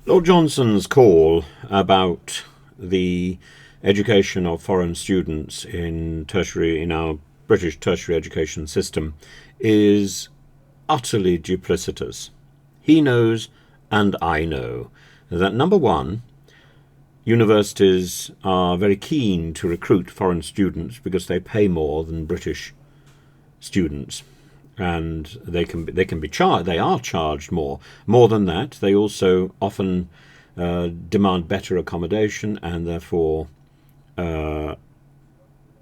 Lord Johnson's call about the education of foreign students in our British tertiary education system is utterly duplicitous. He knows, and I know, that number one, universities are very keen to recruit foreign students because they pay more than British students, and they are charged more than that. They also often demand better accommodation, and therefore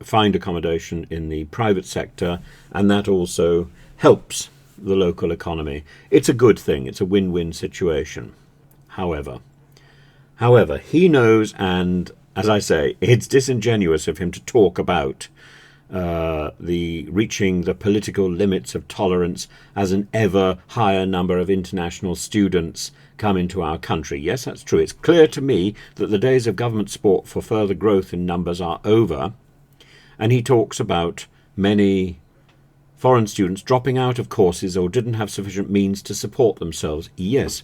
find accommodation in the private sector, and that also helps the local economy. It's a good thing. It's a win-win situation. However, he knows, and as I say, it's disingenuous of him to talk about the reaching the political limits of tolerance as an ever higher number of international students come into our country. Yes, that's true. It's clear to me that the days of government support for further growth in numbers are over, and he talks about many foreign students dropping out of courses or didn't have sufficient means to support themselves. Yes,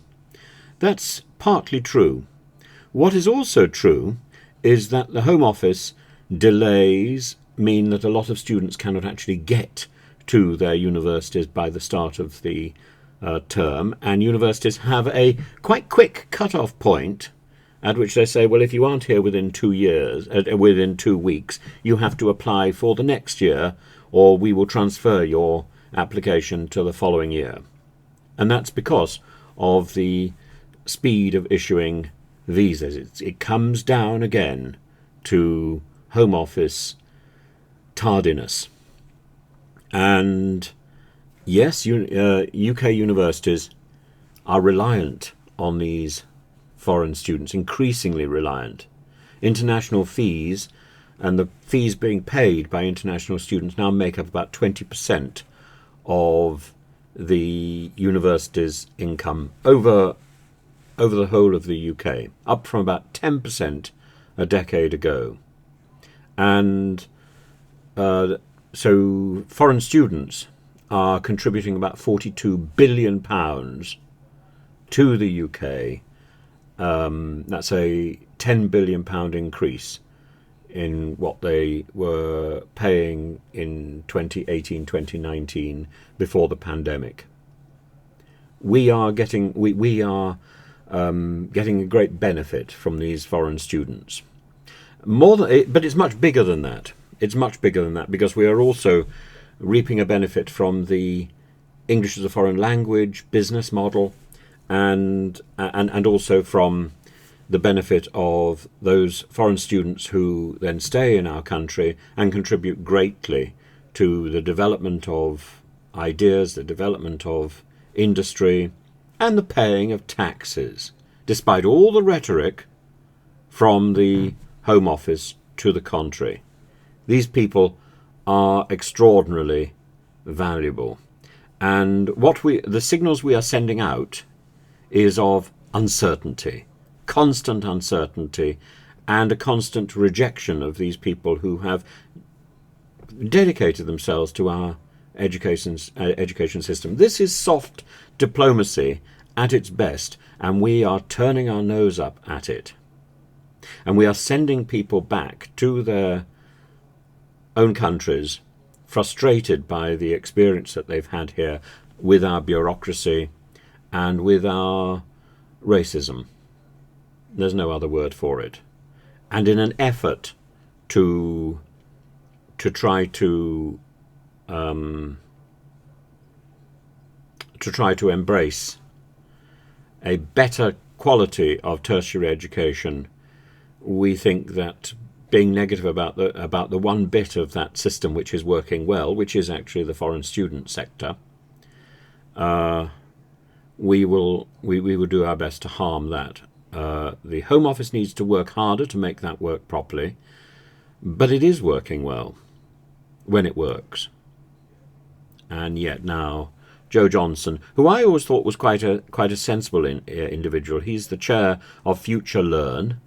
that's partly true. What is also true is that the Home Office delays mean that a lot of students cannot actually get to their universities by the start of the term, and universities have a quite quick cut-off point at which they say, well, if you aren't here within 2 years, within 2 weeks, you have to apply for the next year, or we will transfer your application to the following year. And that's because of the speed of issuing visas. It comes down again to Home Office tardiness. And yes, UK universities are reliant on these foreign students, increasingly reliant. International fees and the fees being paid by international students now make up about 20% of the university's income over the whole of the UK, up from about 10% a decade ago. And so foreign students are contributing about £42 billion to the UK. That's a £10 billion increase in what they were paying in 2018, 2019, before the pandemic. We are getting a great benefit from these foreign students. But it's much bigger than that. It's much bigger than that, because we are also reaping a benefit from the English as a foreign language business model, and also from the benefit of those foreign students who then stay in our country and contribute greatly to the development of ideas, the development of industry, and the paying of taxes, despite all the rhetoric from the Home Office to the contrary. These people are extraordinarily valuable. And the signals we are sending out is of uncertainty, constant uncertainty, and a constant rejection of these people who have dedicated themselves to our education system. This is soft diplomacy at its best, and we are turning our nose up at it. And we are sending people back to their own countries, frustrated by the experience that they've had here with our bureaucracy and with our racism. There's no other word for it. And in an effort to try to embrace a better quality of tertiary education, we think that being negative about the one bit of that system which is working well, which is actually the foreign student sector, we will do our best to harm that. The Home Office needs to work harder to make that work properly, but it is working well when it works. And yet now, Joe Johnson, who I always thought was quite a sensible individual, he's the chair of Future Learn.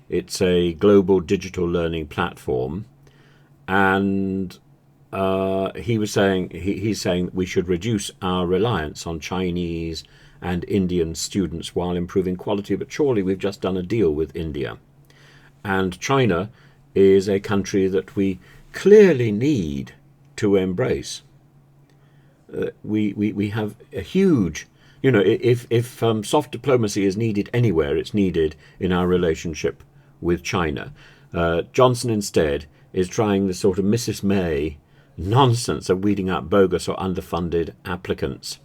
It's a global digital learning platform, and he's saying we should reduce our reliance on Chinese and Indian students while improving quality. But surely we've just done a deal with India. And China is a country that we clearly need to embrace. We have a huge, if soft diplomacy is needed anywhere, it's needed in our relationship with China. Johnson instead is trying the sort of Mrs. May nonsense of weeding out bogus or underfunded applicants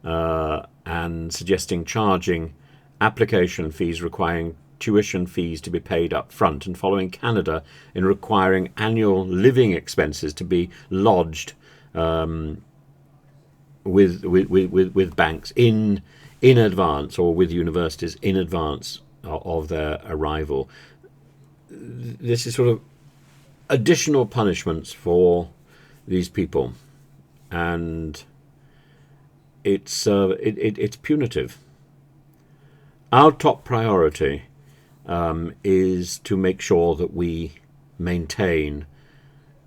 and suggesting charging application fees requiring tuition fees to be paid up front, and following Canada in requiring annual living expenses to be lodged with banks in advance, or with universities in advance of their arrival. This is sort of additional punishments for these people, and it's punitive. Our top priority is to make sure that we maintain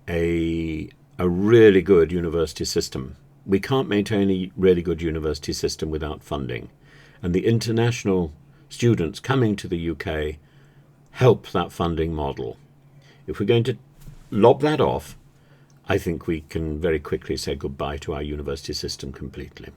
a really good university system. We can't maintain a really good university system without funding, and the international students coming to the UK help that funding model. If we're going to lob that off, I think we can very quickly say goodbye to our university system completely.